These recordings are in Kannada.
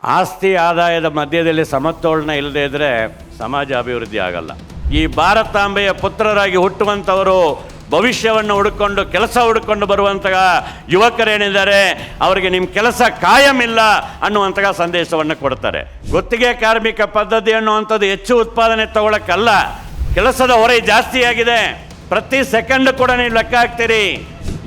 ಆಸ್ತಿ ಆದಾಯದ ಮಧ್ಯದಲ್ಲಿ ಸಮತೋಲನ ಇಲ್ಲದೇ ಇದ್ದರೆ ಸಮಾಜ ಅಭಿವೃದ್ಧಿ ಆಗಲ್ಲ. ಈ ಭಾರತಾಂಬೆಯ ಪುತ್ರರಾಗಿ ಹುಟ್ಟುವಂಥವರು ಭವಿಷ್ಯವನ್ನು ಹುಡುಕೊಂಡು ಕೆಲಸ ಹುಡುಕೊಂಡು ಬರುವಂತಹ ಯುವಕರೇನಿದ್ದಾರೆ ಅವರಿಗೆ ನಿಮ್ಮ ಕೆಲಸ ಕಾಯಂ ಇಲ್ಲ ಅನ್ನುವಂತಹ ಸಂದೇಶವನ್ನು ಕೊಡ್ತಾರೆ. ಗುತ್ತಿಗೆ ಕಾರ್ಮಿಕ ಪದ್ಧತಿ ಅನ್ನುವಂಥದ್ದು ಹೆಚ್ಚು ಉತ್ಪಾದನೆ ತಗೊಳ್ಳೋಕ್ಕಲ್ಲ, ಕೆಲಸದ ಹೊರೆ ಜಾಸ್ತಿಯಾಗಿದೆ. ಪ್ರತಿ ಸೆಕೆಂಡ್ ಕೂಡ ನೀವು ಲೆಕ್ಕ ಹಾಕ್ತೀರಿ.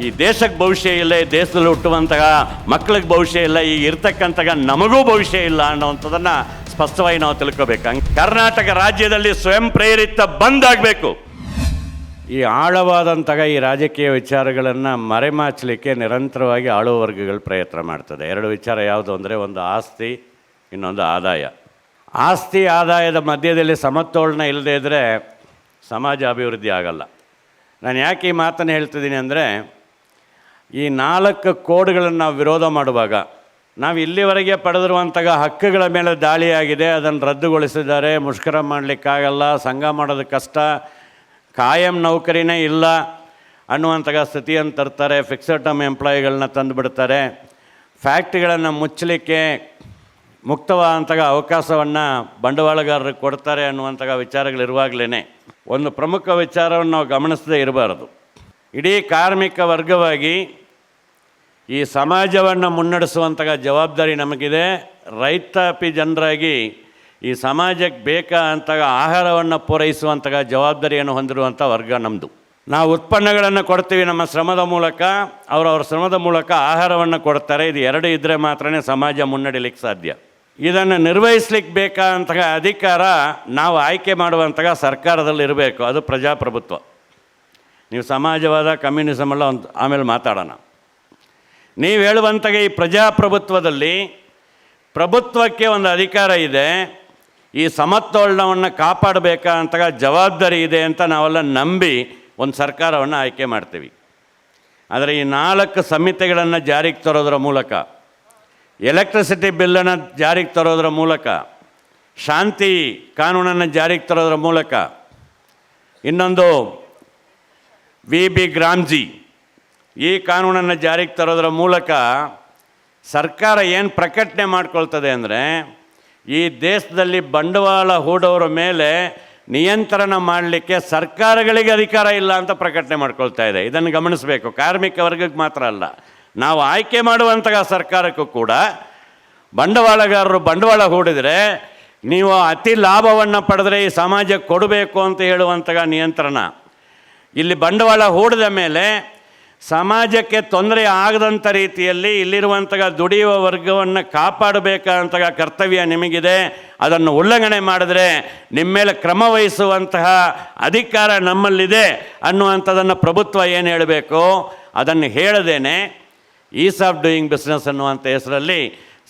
ಈ ದೇಶಕ್ಕೆ ಭವಿಷ್ಯ ಇಲ್ಲ, ಈ ದೇಶದಲ್ಲಿ ಹುಟ್ಟುವಂತಹ ಮಕ್ಕಳಿಗೆ ಭವಿಷ್ಯ ಇಲ್ಲ, ಈಗ ಇರ್ತಕ್ಕಂತಹ ನಮಗೂ ಭವಿಷ್ಯ ಇಲ್ಲ ಅನ್ನೋವಂಥದ್ದನ್ನು ಸ್ಪಷ್ಟವಾಗಿ ನಾವು ತಿಳ್ಕೋಬೇಕು. ಕರ್ನಾಟಕ ರಾಜ್ಯದಲ್ಲಿ ಸ್ವಯಂ ಪ್ರೇರಿತ ಬಂದ್ ಆಗಬೇಕು. ಈ ಆಳವಾದಂತಹ ಈ ರಾಜಕೀಯ ವಿಚಾರಗಳನ್ನು ಮರೆಮಾಚಲಿಕ್ಕೆ ನಿರಂತರವಾಗಿ ಆಳುವ ವರ್ಗಗಳು ಪ್ರಯತ್ನ ಮಾಡ್ತದೆ. ಎರಡು ವಿಚಾರ ಯಾವುದು ಅಂದರೆ, ಒಂದು ಆಸ್ತಿ, ಇನ್ನೊಂದು ಆದಾಯ. ಆಸ್ತಿ ಆದಾಯದ ಮಧ್ಯದಲ್ಲಿ ಸಮತೋಲನ ಇಲ್ಲದೇ ಇದ್ದರೆ ಸಮಾಜ ಅಭಿವೃದ್ಧಿ ಆಗಲ್ಲ. ನಾನು ಯಾಕೆ ಈ ಮಾತನ್ನು ಹೇಳ್ತಿದ್ದೀನಿ ಅಂದರೆ, ಈ 4 ಕೋಡ್ಗಳನ್ನು ನಾವು ವಿರೋಧ ಮಾಡುವಾಗ, ನಾವು ಇಲ್ಲಿವರೆಗೆ ಪಡೆದಿರುವಂತಹ ಹಕ್ಕುಗಳ ಮೇಲೆ ದಾಳಿಯಾಗಿದೆ, ಅದನ್ನು ರದ್ದುಗೊಳಿಸಿದ್ದಾರೆ, ಮುಷ್ಕರ ಮಾಡಲಿಕ್ಕಾಗಲ್ಲ, ಸಂಘ ಮಾಡೋದು ಕಷ್ಟ, ಕಾಯಂ ನೌಕರಿನೇ ಇಲ್ಲ ಅನ್ನುವಂತಹ ಸ್ಥಿತಿಯನ್ನು ತರ್ತಾರೆ. Fixed term ಎಂಪ್ಲಾಯಿಗಳನ್ನ ತಂದುಬಿಡ್ತಾರೆ. ಫ್ಯಾಕ್ಟ್ರಿಗಳನ್ನು ಮುಚ್ಚಲಿಕ್ಕೆ ಮುಕ್ತವಾದಂತಹ ಅವಕಾಶವನ್ನು ಬಂಡವಾಳಗಾರರಿಗೆ ಕೊಡ್ತಾರೆ ಅನ್ನುವಂತಹ ವಿಚಾರಗಳಿರುವಾಗಲೇ ಒಂದು ಪ್ರಮುಖ ವಿಚಾರವನ್ನು ನಾವು ಗಮನಿಸದೇ ಇರಬಾರದು. ಇಡೀ ಕಾರ್ಮಿಕ ವರ್ಗವಾಗಿ ಈ ಸಮಾಜವನ್ನು ಮುನ್ನಡೆಸುವಂತಹ ಜವಾಬ್ದಾರಿ ನಮಗಿದೆ. ರೈತಾಪಿ ಜನರಾಗಿ ಈ ಸಮಾಜಕ್ಕೆ ಬೇಕಾದಂತಹ ಆಹಾರವನ್ನು ಪೂರೈಸುವಂತಹ ಜವಾಬ್ದಾರಿಯನ್ನು ಹೊಂದಿರುವಂಥ ವರ್ಗ ನಮ್ಮದು. ನಾವು ಉತ್ಪನ್ನಗಳನ್ನು ಕೊಡ್ತೀವಿ ನಮ್ಮ ಶ್ರಮದ ಮೂಲಕ, ಅವರವ್ರ ಶ್ರಮದ ಮೂಲಕ ಆಹಾರವನ್ನು ಕೊಡ್ತಾರೆ. ಇದು ಎರಡು ಇದ್ದರೆ ಮಾತ್ರ ಸಮಾಜ ಮುನ್ನಡೆಯಲಿಕ್ಕೆ ಸಾಧ್ಯ. ಇದನ್ನು ನಿರ್ವಹಿಸ್ಲಿಕ್ಕೆ ಬೇಕಾದಂತಹ ಅಧಿಕಾರ ನಾವು ಆಯ್ಕೆ ಮಾಡುವಂತಹ ಸರ್ಕಾರದಲ್ಲಿ ಇರಬೇಕು. ಅದು ಪ್ರಜಾಪ್ರಭುತ್ವ. ನೀವು ಸಮಾಜವಾದ, ಕಮ್ಯುನಿಸಮ್ ಎಲ್ಲ ಒಂದು ಆಮೇಲೆ ಮಾತಾಡೋಣ. ನೀವು ಹೇಳುವಂತಹ ಈ ಪ್ರಜಾಪ್ರಭುತ್ವದಲ್ಲಿ ಪ್ರಭುತ್ವಕ್ಕೆ ಒಂದು ಅಧಿಕಾರ ಇದೆ, ಈ ಸಮತೋಲನವನ್ನು ಕಾಪಾಡಬೇಕಾದಂತಹ ಜವಾಬ್ದಾರಿ ಇದೆ ಅಂತ ನಾವೆಲ್ಲ ನಂಬಿ ಒಂದು ಸರ್ಕಾರವನ್ನು ಆಯ್ಕೆ ಮಾಡ್ತೀವಿ. ಆದರೆ ಈ 4 ಸಂಹಿತೆಗಳನ್ನು ಜಾರಿಗೆ ತರೋದರ ಮೂಲಕ, ಎಲೆಕ್ಟ್ರಿಸಿಟಿ ಬಿಲ್ಲನ್ನು ಜಾರಿಗೆ ತರೋದರ ಮೂಲಕ, ಶಾಂತಿ ಕಾನೂನನ್ನು ಜಾರಿಗೆ ತರೋದರ ಮೂಲಕ, ಇನ್ನೊಂದು VB ಗ್ರಾಮ್ಜಿ ಈ ಕಾನೂನನ್ನು ಜಾರಿಗೆ ತರೋದರ ಮೂಲಕ ಸರ್ಕಾರ ಏನು ಪ್ರಕಟಣೆ ಮಾಡ್ಕೊಳ್ತದೆ ಅಂದರೆ, ಈ ದೇಶದಲ್ಲಿ ಬಂಡವಾಳ ಹೂಡೋರ ಮೇಲೆ ನಿಯಂತ್ರಣ ಮಾಡಲಿಕ್ಕೆ ಸರ್ಕಾರಗಳಿಗೆ ಅಧಿಕಾರ ಇಲ್ಲ ಅಂತ ಪ್ರಕಟಣೆ ಮಾಡ್ಕೊಳ್ತಾ ಇದೆ. ಇದನ್ನು ಗಮನಿಸಬೇಕು. ಕಾರ್ಮಿಕ ವರ್ಗಕ್ಕೆ ಮಾತ್ರ ಅಲ್ಲ, ನಾವು ಆಯ್ಕೆ ಮಾಡುವಂತಹ ಸರ್ಕಾರಕ್ಕೂ ಕೂಡ ಬಂಡವಾಳಗಾರರು ಬಂಡವಾಳ ಹೂಡಿದರೆ ನೀವು ಅತಿ ಲಾಭವನ್ನು ಪಡೆದರೆ ಈ ಸಮಾಜಕ್ಕೆ ಕೊಡಬೇಕು ಅಂತ ಹೇಳುವಂತಹ ನಿಯಂತ್ರಣ. ಇಲ್ಲಿ ಬಂಡವಾಳ ಹೂಡಿದ ಮೇಲೆ ಸಮಾಜಕ್ಕೆ ತೊಂದರೆ ಆಗದಂಥ ರೀತಿಯಲ್ಲಿ ಇಲ್ಲಿರುವಂತಹ ದುಡಿಯುವ ವರ್ಗವನ್ನು ಕಾಪಾಡಬೇಕಾದಂತಹ ಕರ್ತವ್ಯ ನಿಮಗಿದೆ. ಅದನ್ನು ಉಲ್ಲಂಘನೆ ಮಾಡಿದ್ರೆ ನಿಮ್ಮ ಮೇಲೆ ಕ್ರಮ ವಹಿಸುವಂತಹ ಅಧಿಕಾರ ನಮ್ಮಲ್ಲಿದೆ ಅನ್ನುವಂಥದ್ದನ್ನು ಪ್ರಭುತ್ವ ಏನು ಹೇಳಬೇಕು ಅದನ್ನು ಹೇಳದೇನೆ ಈಸ್ ಆಫ್ ಡೂಯಿಂಗ್ ಬಿಸ್ನೆಸ್ ಅನ್ನುವಂಥ ಹೆಸರಲ್ಲಿ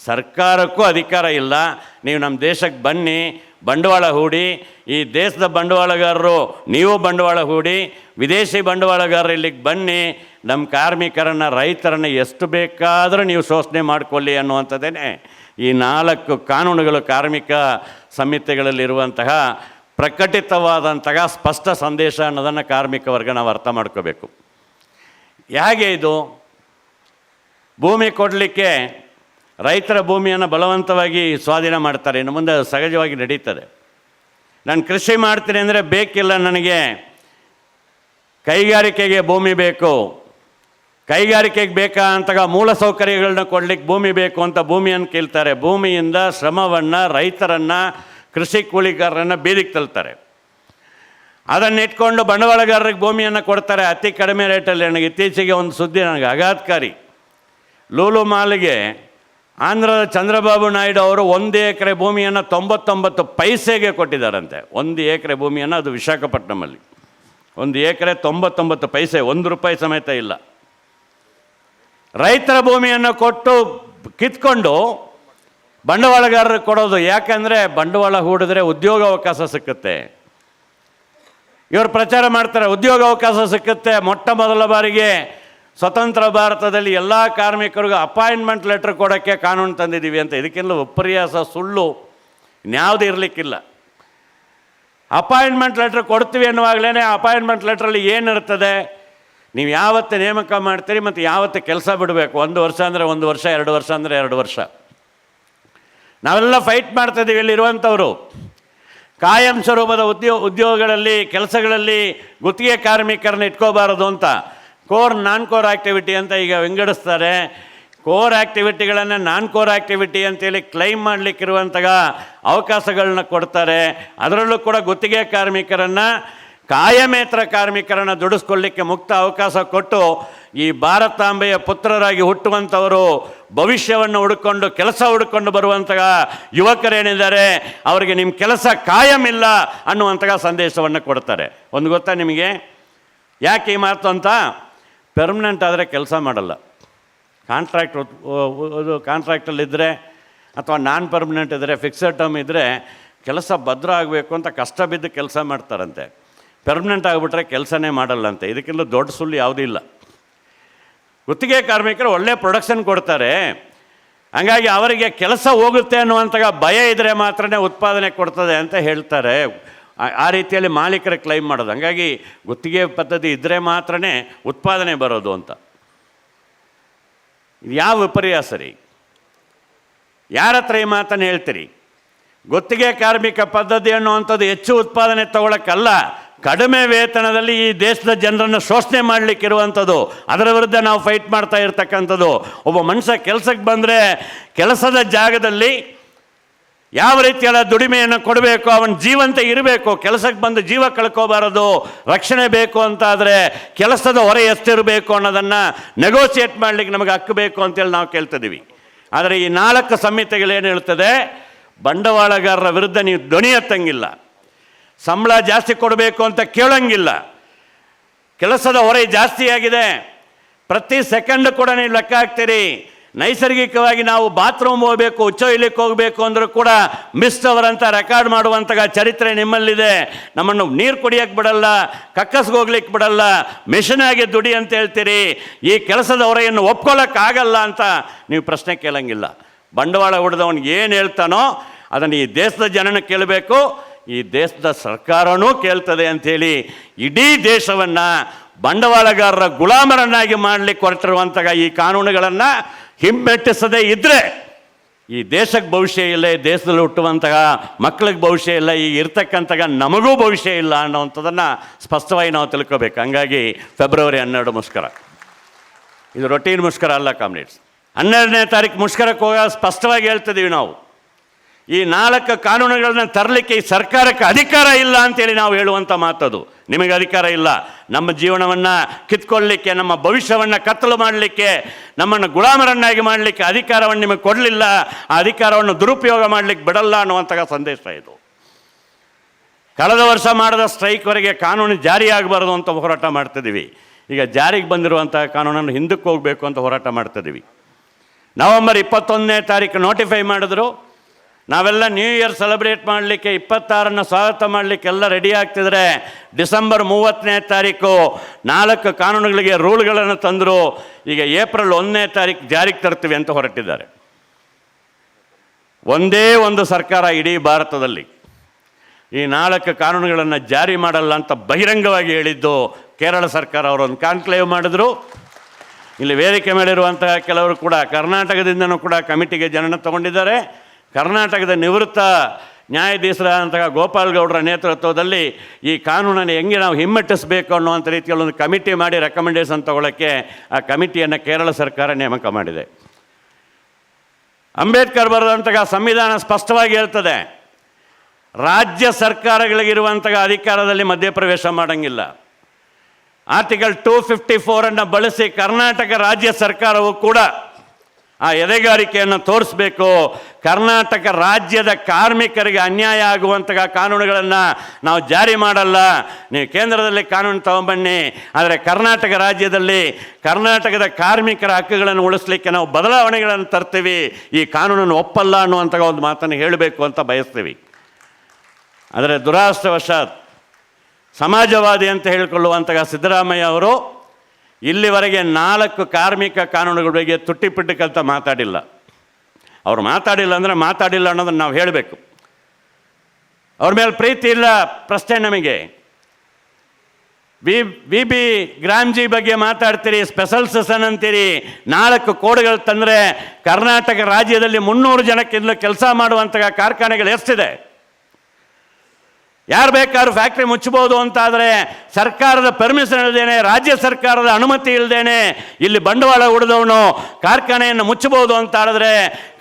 ಸರ್ಕಾರಕ್ಕೂ ಅಧಿಕಾರ ಇಲ್ಲ. ನೀವು ನಮ್ಮ ದೇಶಕ್ಕೆ ಬನ್ನಿ, ಬಂಡವಾಳ ಹೂಡಿ, ಈ ದೇಶದ ಬಂಡವಾಳಗಾರರು ನೀವು ಬಂಡವಾಳ ಹೂಡಿ, ವಿದೇಶಿ ಬಂಡವಾಳಗಾರರು ಇಲ್ಲಿಗೆ ಬನ್ನಿ, ನಮ್ಮ ಕಾರ್ಮಿಕರನ್ನು, ರೈತರನ್ನು ಎಷ್ಟು ಬೇಕಾದರೂ ನೀವು ಶೋಷಣೆ ಮಾಡಿಕೊಳ್ಳಿ ಅನ್ನುವಂಥದ್ದೇ ಈ 4 ಕಾನೂನುಗಳು ಕಾರ್ಮಿಕ ಸಂಹಿತೆಗಳಲ್ಲಿರುವಂತಹ ಪ್ರಕಟಿತವಾದಂತಹ ಸ್ಪಷ್ಟ ಸಂದೇಶ ಅನ್ನೋದನ್ನು ಕಾರ್ಮಿಕ ವರ್ಗ ನಾವು ಅರ್ಥ ಮಾಡ್ಕೋಬೇಕು. ಹೇಗೆ ಇದು ಭೂಮಿ ಕೊಡಲಿಕ್ಕೆ ರೈತರ ಭೂಮಿಯನ್ನು ಬಲವಂತವಾಗಿ ಸ್ವಾಧೀನ ಮಾಡ್ತಾರೆ. ಇನ್ನು ಮುಂದೆ ಸಹಜವಾಗಿ ನಡೀತದೆ. ನಾನು ಕೃಷಿ ಮಾಡ್ತೀನಿ ಅಂದರೆ ಬೇಕಿಲ್ಲ, ನನಗೆ ಕೈಗಾರಿಕೆಗೆ ಭೂಮಿ ಬೇಕು, ಕೈಗಾರಿಕೆಗೆ ಬೇಕಾದಂತಹ ಮೂಲ ಸೌಕರ್ಯಗಳನ್ನ ಕೊಡಲಿಕ್ಕೆ ಭೂಮಿ ಬೇಕು ಅಂತ ಭೂಮಿಯನ್ನು ಕೇಳ್ತಾರೆ. ಭೂಮಿಯಿಂದ ಶ್ರಮವನ್ನು, ರೈತರನ್ನು, ಕೃಷಿ ಕೂಲಿಗಾರರನ್ನು ಬೀದಿಗೆ ತಳ್ತಾರೆ. ಅದನ್ನು ಇಟ್ಕೊಂಡು ಬಂಡವಾಳಗಾರರಿಗೆ ಭೂಮಿಯನ್ನು ಕೊಡ್ತಾರೆ ಅತಿ ಕಡಿಮೆ ರೇಟಲ್ಲಿ. ನನಗೆ ಇತ್ತೀಚೆಗೆ ಒಂದು ಸುದ್ದಿ ನನಗೆ ಆಘಾತಕಾರಿ. ಲೂಲು ಮಾಲ್ಗೆ ಆಂಧ್ರದ ಚಂದ್ರಬಾಬು ನಾಯ್ಡು ಅವರು 1 ಎಕರೆ ಭೂಮಿಯನ್ನು 99 ಪೈಸೆಗೆ ಕೊಟ್ಟಿದ್ದಾರಂತೆ. 1 ಎಕರೆ ಭೂಮಿಯನ್ನು, ಅದು ವಿಶಾಖಪಟ್ಟಣಮಲ್ಲಿ 1 ಎಕರೆ 99 ಪೈಸೆ, 1 ರೂಪಾಯಿ ಸಮೇತ ಇಲ್ಲ. ರೈತರ ಭೂಮಿಯನ್ನು ಕೊಟ್ಟು ಕಿತ್ಕೊಂಡು ಬಂಡವಾಳಗಾರರಿಗೆ ಕೊಡೋದು. ಯಾಕೆಂದರೆ ಬಂಡವಾಳ ಹೂಡಿದ್ರೆ ಉದ್ಯೋಗ ಅವಕಾಶ ಸಿಕ್ಕುತ್ತೆ. ಇವರು ಪ್ರಚಾರ ಮಾಡ್ತಾರೆ ಉದ್ಯೋಗ ಅವಕಾಶ ಸಿಕ್ಕುತ್ತೆ. ಮೊಟ್ಟ ಮೊದಲ ಬಾರಿಗೆ ಸ್ವತಂತ್ರ ಭಾರತದಲ್ಲಿ ಎಲ್ಲ ಕಾರ್ಮಿಕರಿಗೂ ಅಪಾಯಿಂಟ್ಮೆಂಟ್ ಲೆಟ್ರ್ ಕೊಡೋಕ್ಕೆ ಕಾನೂನು ತಂದಿದ್ದೀವಿ ಅಂತ. ಇದಕ್ಕೆಲ್ಲ ವಿಪರ್ಯಾಸ, ಸುಳ್ಳು ಇನ್ಯಾವುದೂ ಇರಲಿಕ್ಕಿಲ್ಲ. ಅಪಾಯಿಂಟ್ಮೆಂಟ್ ಲೆಟ್ರ್ ಕೊಡ್ತೀವಿ ಅನ್ನುವಾಗಲೇ ಅಪಾಯಿಂಟ್ಮೆಂಟ್ ಲೆಟ್ರಲ್ಲಿ ಏನಿರ್ತದೆ, ನೀವು ಯಾವತ್ತು ನೇಮಕ ಮಾಡ್ತೀರಿ ಮತ್ತು ಯಾವತ್ತು ಕೆಲಸ ಬಿಡಬೇಕು. 1 ವರ್ಷ ಅಂದರೆ 1 ವರ್ಷ, 2 ವರ್ಷ ಅಂದರೆ 2 ವರ್ಷ. ನಾವೆಲ್ಲ ಫೈಟ್ ಮಾಡ್ತಾಯಿದ್ದೀವಿ ಇಲ್ಲಿರುವಂಥವರು. ಕಾಯಂ ಸ್ವರೂಪದ ಉದ್ಯೋಗಗಳಲ್ಲಿ ಕೆಲಸಗಳಲ್ಲಿ ಗುತ್ತಿಗೆ ಕಾರ್ಮಿಕರನ್ನ ಇಟ್ಕೋಬಾರದು ಅಂತ ಕೋರ್ ನಾನ್ ಕೋರ್ ಆ್ಯಕ್ಟಿವಿಟಿ ಅಂತ ಈಗ ವಿಂಗಡಿಸ್ತಾರೆ. ಕೋರ್ ಆ್ಯಕ್ಟಿವಿಟಿಗಳನ್ನು ನಾನ್ ಕೋರ್ ಆ್ಯಕ್ಟಿವಿಟಿ ಅಂತೇಳಿ ಕ್ಲೈಮ್ ಮಾಡಲಿಕ್ಕಿರುವಂತಹ ಅವಕಾಶಗಳನ್ನ ಕೊಡ್ತಾರೆ. ಅದರಲ್ಲೂ ಕೂಡ ಗುತ್ತಿಗೆ ಕಾರ್ಮಿಕರನ್ನು ಕಾಯಮೇತರ ಕಾರ್ಮಿಕರನ್ನು ದುಡಿಸ್ಕೊಳ್ಳಿಕ್ಕೆ ಮುಕ್ತ ಅವಕಾಶ ಕೊಟ್ಟು ಈ ಭಾರತಾಂಬೆಯ ಪುತ್ರರಾಗಿ ಹುಟ್ಟುವಂಥವರು ಭವಿಷ್ಯವನ್ನು ಹುಡುಕೊಂಡು ಬರುವಂತಹ ಯುವಕರೇನಿದ್ದಾರೆ ಅವರಿಗೆ ನಿಮ್ಮ ಕೆಲಸ ಕಾಯಮಿಲ್ಲ ಅನ್ನುವಂತಹ ಸಂದೇಶವನ್ನು ಕೊಡ್ತಾರೆ. ಒಂದು ಗೊತ್ತಾ ನಿಮಗೆ ಯಾಕೆ ಈ ಮಾತು ಅಂತ? ಪರ್ಮನೆಂಟ್ ಆದರೆ ಕೆಲಸ ಮಾಡಲ್ಲ. ಕಾಂಟ್ರಾಕ್ಟಲ್ಲಿದ್ದರೆ ಅಥವಾ ನಾನ್ ಪರ್ಮನೆಂಟ್ ಇದ್ದರೆ, ಫಿಕ್ಸೆಡ್ ಟರ್ಮ್ ಇದ್ದರೆ ಕೆಲಸ ಭದ್ರ ಆಗಬೇಕು ಅಂತ ಕಷ್ಟ ಬಿದ್ದು ಕೆಲಸ ಮಾಡ್ತಾರಂತೆ. ಪರ್ಮನೆಂಟ್ ಆಗಿಬಿಟ್ರೆ ಕೆಲಸನೇ ಮಾಡಲ್ಲಂತೆ. ಇದಕ್ಕೆಲ್ಲ ದೊಡ್ಡ ಸುಳ್ಳು ಯಾವುದೂ ಇಲ್ಲ. ಗುತ್ತಿಗೆ ಕಾರ್ಮಿಕರು ಒಳ್ಳೆ ಪ್ರೊಡಕ್ಷನ್ ಕೊಡ್ತಾರೆ, ಹಂಗಾಗಿ ಅವರಿಗೆ ಕೆಲಸ ಹೋಗುತ್ತೆ ಅನ್ನುವಂತಹ ಭಯ ಇದ್ದರೆ ಮಾತ್ರ ಉತ್ಪಾದನೆ ಕೊಡ್ತದೆ ಅಂತ ಹೇಳ್ತಾರೆ. ಆ ರೀತಿಯಲ್ಲಿ ಮಾಲೀಕರು ಕ್ಲೈಮ್ ಮಾಡೋದು. ಹಂಗಾಗಿ ಗುತ್ತಿಗೆ ಪದ್ಧತಿ ಇದ್ದರೆ ಮಾತ್ರ ಉತ್ಪಾದನೆ ಬರೋದು ಅಂತ. ಇದು ಯಾವ ವಿಪರ್ಯಾಸ ರೀ? ಯಾರ ಹತ್ರ ಈ ಮಾತನ್ನು ಹೇಳ್ತೀರಿ? ಗುತ್ತಿಗೆ ಕಾರ್ಮಿಕ ಪದ್ಧತಿ ಅನ್ನುವಂಥದ್ದು ಹೆಚ್ಚು ಉತ್ಪಾದನೆ ತಗೊಳ್ಳೋಕ್ಕಲ್ಲ, ಕಡಿಮೆ ವೇತನದಲ್ಲಿ ಈ ದೇಶದ ಜನರನ್ನು ಶೋಷಣೆ ಮಾಡಲಿಕ್ಕಿರುವಂಥದ್ದು. ಅದರ ವಿರುದ್ಧ ನಾವು ಫೈಟ್ ಮಾಡ್ತಾ ಇರ್ತಕ್ಕಂಥದ್ದು. ಒಬ್ಬ ಮನುಷ್ಯ ಕೆಲಸಕ್ಕೆ ಬಂದರೆ ಕೆಲಸದ ಜಾಗದಲ್ಲಿ ಯಾವ ರೀತಿಯಾದ ದುಡಿಮೆಯನ್ನು ಕೊಡಬೇಕು, ಅವನ ಜೀವಂತ ಇರಬೇಕು. ಕೆಲಸಕ್ಕೆ ಬಂದು ಜೀವ ಕಳ್ಕೋಬಾರದು, ರಕ್ಷಣೆ ಬೇಕು ಅಂತಾದರೆ ಕೆಲಸದ ಹೊರೆ ಎಷ್ಟಿರಬೇಕು ಅನ್ನೋದನ್ನು ನೆಗೋಸಿಯೇಟ್ ಮಾಡಲಿಕ್ಕೆ ನಮಗೆ ಹಕ್ಕು ಬೇಕು ಅಂತೇಳಿ ನಾವು ಕೇಳ್ತಿದ್ದೀವಿ. ಆದರೆ ಈ 4 ಸಂಹಿತೆಗಳೇನು ಹೇಳ್ತದೆ? ಬಂಡವಾಳಗಾರರ ವಿರುದ್ಧ ನೀವು ಧ್ವನಿ ಎತ್ತಂಗಿಲ್ಲ, ಸಂಬಳ ಜಾಸ್ತಿ ಕೊಡಬೇಕು ಅಂತ ಕೇಳೋಂಗಿಲ್ಲ, ಕೆಲಸದ ಹೊರೆ ಜಾಸ್ತಿಯಾಗಿದೆ, ಪ್ರತಿ ಸೆಕೆಂಡ್ ಕೂಡ ನೀವು ಲೆಕ್ಕ ಹಾಕ್ತೀರಿ. ನೈಸರ್ಗಿಕವಾಗಿ ನಾವು ಬಾತ್ರೂಮ್ ಹೋಗಬೇಕು, ಉಚ್ಚೊಯ್ಲಿಕ್ಕೆ ಹೋಗಬೇಕು ಅಂದರೂ ಕೂಡ ಮಿಸ್ ಅವರಂತ ರೆಕಾರ್ಡ್ ಮಾಡುವಂತಹ ಚರಿತ್ರೆ ನಿಮ್ಮಲ್ಲಿದೆ. ನಮ್ಮನ್ನು ನೀರು ಕುಡಿಯೋಕ್ಕೆ ಬಿಡಲ್ಲ, ಕಕ್ಕಸ್ಗೆ ಹೋಗ್ಲಿಕ್ಕೆ ಬಿಡಲ್ಲ, ಮಿಷನಾಗಿ ದುಡಿ ಅಂತ ಹೇಳ್ತೀರಿ. ಈ ಕೆಲಸದ ಹೊರೆಯನ್ನು ಒಪ್ಕೊಳ್ಳೋಕ್ಕಾಗಲ್ಲ ಅಂತ ನೀವು ಪ್ರಶ್ನೆ ಕೇಳಂಗಿಲ್ಲ. ಬಂಡವಾಳ ಹೊಡೆದವನಿಗೆ ಏನು ಹೇಳ್ತಾನೋ ಅದನ್ನು ಈ ದೇಶದ ಜನನ ಕೇಳಬೇಕು, ಈ ದೇಶದ ಸರ್ಕಾರನೂ ಕೇಳ್ತದೆ ಅಂಥೇಳಿ ಇಡೀ ದೇಶವನ್ನು ಬಂಡವಾಳಗಾರರ ಗುಲಾಮರನ್ನಾಗಿ ಮಾಡಲಿಕ್ಕೆ ಹೊರಟಿರುವಂತಹ ಈ ಕಾನೂನುಗಳನ್ನು ಹಿಮ್ಮೆಟ್ಟಿಸದೇ ಇದ್ದರೆ ಈ ದೇಶಕ್ಕೆ ಭವಿಷ್ಯ ಇಲ್ಲ, ಈ ದೇಶದಲ್ಲಿ ಹುಟ್ಟುವಂತಹ ಮಕ್ಕಳಿಗೆ ಭವಿಷ್ಯ ಇಲ್ಲ, ಈಗ ಇರ್ತಕ್ಕಂತಹ ನಮಗೂ ಭವಿಷ್ಯ ಇಲ್ಲ ಅನ್ನೋವಂಥದ್ದನ್ನು ಸ್ಪಷ್ಟವಾಗಿ ನಾವು ತಿಳ್ಕೋಬೇಕು. ಹಂಗಾಗಿ ಫೆಬ್ರವರಿ 12 ಮುಷ್ಕರ, ಇದು ರೊಟೀನ್ ಮುಷ್ಕರ ಅಲ್ಲ ಕಾಮ್ರೇಡ್ಸ್. 12ನೇ ತಾರೀಕು ಮುಷ್ಕರಕ್ಕೆ ಹೋಗ ಸ್ಪಷ್ಟವಾಗಿ ಹೇಳ್ತಿದ್ದೀವಿ ನಾವು. ಈ 4 ಕಾನೂನುಗಳನ್ನ ತರಲಿಕ್ಕೆ ಈ ಸರ್ಕಾರಕ್ಕೆ ಅಧಿಕಾರ ಇಲ್ಲ ಅಂತೇಳಿ ನಾವು ಹೇಳುವಂಥ ಮಾತದು. ನಿಮಗೆ ಅಧಿಕಾರ ಇಲ್ಲ. ನಮ್ಮ ಜೀವನವನ್ನು ಕಿತ್ಕೊಳ್ಳಲಿಕ್ಕೆ, ನಮ್ಮ ಭವಿಷ್ಯವನ್ನು ಕತ್ತಲು ಮಾಡಲಿಕ್ಕೆ, ನಮ್ಮನ್ನು ಗುಲಾಮರನ್ನಾಗಿ ಮಾಡಲಿಕ್ಕೆ ಅಧಿಕಾರವನ್ನು ನಿಮಗೆ ಕೊಡಲಿಲ್ಲ. ಆ ಅಧಿಕಾರವನ್ನು ದುರುಪಯೋಗ ಮಾಡಲಿಕ್ಕೆ ಬಿಡಲ್ಲ ಅನ್ನುವಂತಹ ಸಂದೇಶ ಇದು. ಕಳೆದ ವರ್ಷ ಮಾಡಿದ ಸ್ಟ್ರೈಕ್ವರೆಗೆ ಕಾನೂನು ಜಾರಿಯಾಗಬಾರ್ದು ಅಂತ ಹೋರಾಟ ಮಾಡ್ತಿದ್ದೀವಿ. ಈಗ ಜಾರಿಗೆ ಬಂದಿರುವಂತಹ ಕಾನೂನನ್ನು ಹಿಂದಕ್ಕೆ ಹೋಗಬೇಕು ಅಂತ ಹೋರಾಟ ಮಾಡ್ತಿದ್ದೀವಿ. ನವೆಂಬರ್ 21ನೇ ತಾರೀಕು ನೋಟಿಫೈ ಮಾಡಿದ್ರು. ನಾವೆಲ್ಲ ನ್ಯೂ ಇಯರ್ ಸೆಲೆಬ್ರೇಟ್ ಮಾಡಲಿಕ್ಕೆ 26ನ್ನು ಸ್ವಾಗತ ಮಾಡಲಿಕ್ಕೆ ಎಲ್ಲ ರೆಡಿ ಆಗ್ತಿದ್ರೆ ಡಿಸೆಂಬರ್ 30ನೇ ತಾರೀಕು 4 ಕಾನೂನುಗಳಿಗೆ ರೂಲ್ಗಳನ್ನು ತಂದರು. ಈಗ ಏಪ್ರಿಲ್ 1ನೇ ತಾರೀಕು ಜಾರಿಗೆ ತರ್ತೀವಿ ಅಂತ ಹೊರಟಿದ್ದಾರೆ. ಒಂದೇ ಒಂದು ಸರ್ಕಾರ ಇಡೀ ಭಾರತದಲ್ಲಿ ಈ 4 ಕಾನೂನುಗಳನ್ನು ಜಾರಿ ಮಾಡಲ್ಲ ಅಂತ ಬಹಿರಂಗವಾಗಿ ಹೇಳಿದ್ದು ಕೇರಳ ಸರ್ಕಾರ. ಅವರೊಂದು ಕಾನ್ಕ್ಲೇವ್ ಮಾಡಿದ್ರು. ಇಲ್ಲಿ ವೇದಿಕೆ ಮೇಲಿರುವಂತಹ ಕೆಲವರು ಕೂಡ ಕರ್ನಾಟಕದಿಂದನೂ ಕೂಡ ಕಮಿಟಿಗೆ ಜನನ ತಗೊಂಡಿದ್ದಾರೆ. ಕರ್ನಾಟಕದ ನಿವೃತ್ತ ನ್ಯಾಯಾಧೀಶರಾದಂತಹ ಗೋಪಾಲ್ ಗೌಡರ ನೇತೃತ್ವದಲ್ಲಿ ಈ ಕಾನೂನನ್ನು ಹೆಂಗೆ ನಾವು ಹಿಮ್ಮೆಟ್ಟಿಸಬೇಕು ಅನ್ನುವಂಥ ರೀತಿಯಲ್ಲಿ ಒಂದು ಕಮಿಟಿ ಮಾಡಿ ರೆಕಮೆಂಡೇಶನ್ ತಗೊಳ್ಳೋಕ್ಕೆ ಆ ಕಮಿಟಿಯನ್ನು ಕೇರಳ ಸರ್ಕಾರ ನೇಮಕ ಮಾಡಿದೆ. ಅಂಬೇಡ್ಕರ್ ಬರೆದಂತಹ ಸಂವಿಧಾನ ಸ್ಪಷ್ಟವಾಗಿ ಹೇಳ್ತದೆ, ರಾಜ್ಯ ಸರ್ಕಾರಗಳಿಗಿರುವಂತಹ ಅಧಿಕಾರದಲ್ಲಿ ಮಧ್ಯಪ್ರವೇಶ ಮಾಡೋಂಗಿಲ್ಲ. ಆರ್ಟಿಕಲ್ 254 ಬಳಸಿ ಕರ್ನಾಟಕ ರಾಜ್ಯ ಸರ್ಕಾರವು ಕೂಡ ಆ ಎದೆಗಾರಿಕೆಯನ್ನು ತೋರಿಸಬೇಕು. ಕರ್ನಾಟಕ ರಾಜ್ಯದ ಕಾರ್ಮಿಕರಿಗೆ ಅನ್ಯಾಯ ಆಗುವಂತಹ ಕಾನೂನುಗಳನ್ನು ನಾವು ಜಾರಿ ಮಾಡಲ್ಲ. ನೀವು ಕೇಂದ್ರದಲ್ಲಿ ಕಾನೂನು ತಗೊಂಬನ್ನಿ, ಆದರೆ ಕರ್ನಾಟಕ ರಾಜ್ಯದಲ್ಲಿ ಕರ್ನಾಟಕದ ಕಾರ್ಮಿಕರ ಹಕ್ಕುಗಳನ್ನು ಉಳಿಸ್ಲಿಕ್ಕೆ ನಾವು ಬದಲಾವಣೆಗಳನ್ನು ತರ್ತೀವಿ, ಈ ಕಾನೂನನ್ನು ಒಪ್ಪಲ್ಲ ಅನ್ನುವಂಥ ಒಂದು ಮಾತನ್ನು ಹೇಳಬೇಕು ಅಂತ ಬಯಸ್ತೀವಿ. ಆದರೆ ದುರಾದೃಷ್ಟವಶಾತ್ ಸಮಾಜವಾದಿ ಅಂತ ಹೇಳಿಕೊಳ್ಳುವಂತಹ ಸಿದ್ದರಾಮಯ್ಯ ಅವರು ಇಲ್ಲಿವರೆಗೆ 4 ಕಾರ್ಮಿಕ ಕಾನೂನುಗಳ ಬಗ್ಗೆ ತುಟ್ಟಿಪಿಟ್ಟಕ್ಕಂತ ಮಾತಾಡಿಲ್ಲ. ಅವರು ಮಾತಾಡಿಲ್ಲ ಅಂದರೆ ಮಾತಾಡಿಲ್ಲ ಅನ್ನೋದನ್ನು ನಾವು ಹೇಳಬೇಕು. ಅವ್ರ ಮೇಲೆ ಪ್ರೀತಿ ಇಲ್ಲ ಪ್ರಶ್ನೆ ನಮಗೆ. ವಿ ಗ್ರಾಮ್ಜಿ ಬಗ್ಗೆ ಮಾತಾಡ್ತೀರಿ, ಸ್ಪೆಷಲ್ ಸೆಷನ್ ಅಂತೀರಿ. 4 ಕೋಡ್ಗಳು ತಂದರೆ ಕರ್ನಾಟಕ ರಾಜ್ಯದಲ್ಲಿ 300 ಜನಕ್ಕಿಂತ ಕೆಲಸ ಮಾಡುವಂಥ ಕಾರ್ಖಾನೆಗಳು ಎಷ್ಟಿದೆ? ಯಾರು ಬೇಕಾದ್ರೂ ಫ್ಯಾಕ್ಟ್ರಿ ಮುಚ್ಚಬಹುದು ಅಂತಾದರೆ ಸರ್ಕಾರದ ಪರ್ಮಿಷನ್ ಇಲ್ಲದೇನೆ, ರಾಜ್ಯ ಸರ್ಕಾರದ ಅನುಮತಿ ಇಲ್ಲದೇನೆ ಇಲ್ಲಿ ಬಂಡವಾಳ ಹೂಡಿದವನು ಕಾರ್ಖಾನೆಯನ್ನು ಮುಚ್ಚಬಹುದು ಅಂತ ಹೇಳಿದ್ರೆ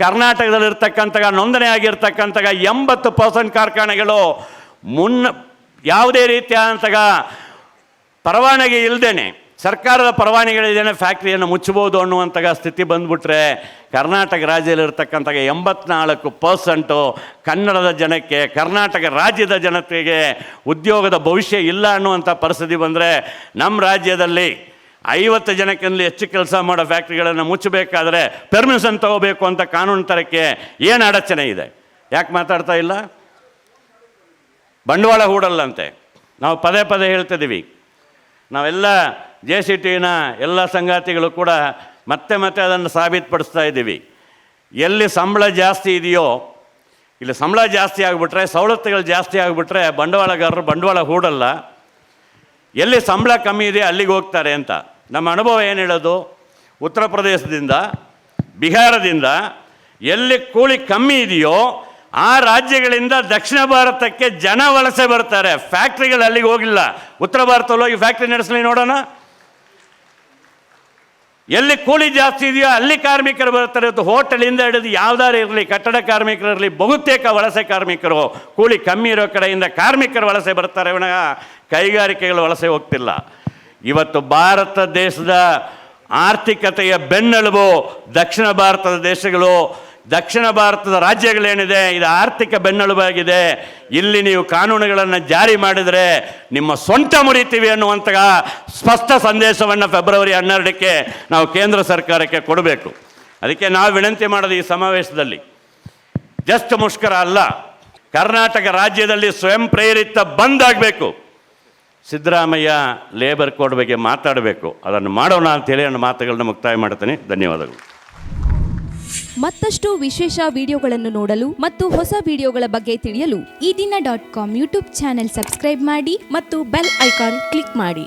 ಕರ್ನಾಟಕದಲ್ಲಿರ್ತಕ್ಕಂಥ ನೋಂದಣಿ ಆಗಿರ್ತಕ್ಕಂಥ 80% ಕಾರ್ಖಾನೆಗಳು ಯಾವುದೇ ರೀತಿಯಾದಂಥ ಪರವಾನಗಿ ಇಲ್ಲದೇನೆ, ಸರ್ಕಾರದ ಪರವಾನಗಿಗಳಿದ್ದೇನೆ ಫ್ಯಾಕ್ಟ್ರಿಯನ್ನು ಮುಚ್ಚಬಹುದು ಅನ್ನುವಂಥ ಸ್ಥಿತಿ ಬಂದ್ಬಿಟ್ರೆ ಕರ್ನಾಟಕ ರಾಜ್ಯದಲ್ಲಿರ್ತಕ್ಕಂಥ 84% ಕನ್ನಡದ ಜನಕ್ಕೆ, ಕರ್ನಾಟಕ ರಾಜ್ಯದ ಜನತೆಗೆ ಉದ್ಯೋಗದ ಭವಿಷ್ಯ ಇಲ್ಲ ಅನ್ನುವಂಥ ಪರಿಸ್ಥಿತಿ ಬಂದರೆ ನಮ್ಮ ರಾಜ್ಯದಲ್ಲಿ 50 ಜನಕ್ಕಿಂತ ಹೆಚ್ಚು ಕೆಲಸ ಮಾಡೋ ಫ್ಯಾಕ್ಟ್ರಿಗಳನ್ನು ಮುಚ್ಚಬೇಕಾದ್ರೆ ಪರ್ಮಿಷನ್ ತಗೋಬೇಕು ಅಂತ ಕಾನೂನು ತರಕ್ಕೆ ಏನು ಅಡಚಣೆ ಇದೆ? ಯಾಕೆ ಮಾತಾಡ್ತಾ ಇಲ್ಲ? ಬಂಡವಾಳ ಹೂಡಲ್ಲಂತೆ. ನಾವು ಪದೇ ಪದೇ ಹೇಳ್ತಿದ್ದೀವಿ. ನಾವೆಲ್ಲ JCTನ ಎಲ್ಲ ಸಂಗಾತಿಗಳು ಕೂಡ ಮತ್ತೆ ಅದನ್ನು ಸಾಬೀತುಪಡಿಸ್ತಾ ಇದ್ದೀವಿ. ಎಲ್ಲಿ ಸಂಬಳ ಜಾಸ್ತಿ ಇದೆಯೋ, ಇಲ್ಲಿ ಸಂಬಳ ಜಾಸ್ತಿ ಆಗಿಬಿಟ್ರೆ, ಸವಲತ್ತುಗಳು ಜಾಸ್ತಿ ಆಗಿಬಿಟ್ರೆ ಬಂಡವಾಳಗಾರರು ಬಂಡವಾಳ ಹೂಡಲ್ಲ. ಎಲ್ಲಿ ಸಂಬಳ ಕಮ್ಮಿ ಇದೆ ಅಲ್ಲಿಗೆ ಹೋಗ್ತಾರೆ ಅಂತ ನಮ್ಮ ಅನುಭವ ಏನು ಹೇಳೋದು? ಉತ್ತರ ಪ್ರದೇಶದಿಂದ, ಬಿಹಾರದಿಂದ ಎಲ್ಲಿ ಕೂಲಿ ಕಮ್ಮಿ ಇದೆಯೋ ಆ ರಾಜ್ಯಗಳಿಂದ ದಕ್ಷಿಣ ಭಾರತಕ್ಕೆ ಜನ ವಲಸೆ ಬರ್ತಾರೆ. ಫ್ಯಾಕ್ಟ್ರಿಗಳು ಅಲ್ಲಿಗೆ ಹೋಗಿಲ್ಲ. ಉತ್ತರ ಭಾರತದಲ್ಲಿ ಹೋಗಿ ಫ್ಯಾಕ್ಟ್ರಿ ನಡೆಸಲಿ ನೋಡೋಣ. ಎಲ್ಲಿ ಕೂಲಿ ಜಾಸ್ತಿ ಇದೆಯೋ ಅಲ್ಲಿ ಕಾರ್ಮಿಕರು ಬರ್ತಾರೆ. ಹೋಟೆಲಿಂದ ಹಿಡಿದು ಯಾವ್ದಾರು ಇರಲಿ, ಕಟ್ಟಡ ಕಾರ್ಮಿಕರಿರಲಿ, ಬಹುತೇಕ ವಲಸೆ ಕಾರ್ಮಿಕರು ಕೂಲಿ ಕಮ್ಮಿ ಇರೋ ಕಡೆಯಿಂದ ಕಾರ್ಮಿಕರು ವಲಸೆ ಬರ್ತಾರೆ ವಿನಃ ಕೈಗಾರಿಕೆಗಳು ವಲಸೆ ಹೋಗ್ತಿಲ್ಲ. ಇವತ್ತು ಭಾರತ ದೇಶದ ಆರ್ಥಿಕತೆಯ ಬೆನ್ನೆಲುಬು ದಕ್ಷಿಣ ಭಾರತದ ದೇಶಗಳು, ದಕ್ಷಿಣ ಭಾರತದ ರಾಜ್ಯಗಳೇನಿದೆ ಇದು ಆರ್ಥಿಕ ಬೆನ್ನೆಲುಬಾಗಿದೆ. ಇಲ್ಲಿ ನೀವು ಕಾನೂನುಗಳನ್ನು ಜಾರಿ ಮಾಡಿದರೆ ನಿಮ್ಮ ಸೊಂಟ ಮುರಿತೀವಿ ಅನ್ನುವಂಥ ಸ್ಪಷ್ಟ ಸಂದೇಶವನ್ನು ಫೆಬ್ರವರಿ 12ಕ್ಕೆ ನಾವು ಕೇಂದ್ರ ಸರ್ಕಾರಕ್ಕೆ ಕೊಡಬೇಕು. ಅದಕ್ಕೆ ನಾವು ವಿನಂತಿ ಮಾಡೋದು ಈ ಸಮಾವೇಶದಲ್ಲಿ ಜಸ್ಟ್ ಮುಷ್ಕರ ಅಲ್ಲ, ಕರ್ನಾಟಕ ರಾಜ್ಯದಲ್ಲಿ ಸ್ವಯಂ ಪ್ರೇರಿತ ಬಂದ್ ಆಗಬೇಕು. ಸಿದ್ದರಾಮಯ್ಯ ಲೇಬರ್ ಕೋಡ್ ಬಗ್ಗೆ ಮಾತಾಡಬೇಕು. ಅದನ್ನು ಮಾಡೋಣ ಅಂತೇಳಿ ನನ್ನ ಮಾತುಗಳನ್ನ ಮುಕ್ತಾಯ ಮಾಡ್ತೀನಿ. ಧನ್ಯವಾದಗಳು. ಮತ್ತಷ್ಟು ವಿಶೇಷ ವಿಡಿಯೋಗಳನ್ನು ನೋಡಲು ಮತ್ತು ಹೊಸ ವಿಡಿಯೋಗಳ ಬಗ್ಗೆ ತಿಳಿಯಲು ಈ ದಿನ .com ಯೂಟ್ಯೂಬ್ ಚಾನೆಲ್ ಸಬ್ಸ್ಕ್ರೈಬ್ ಮಾಡಿ ಮತ್ತು ಬೆಲ್ ಐಕಾನ್ ಕ್ಲಿಕ್ ಮಾಡಿ.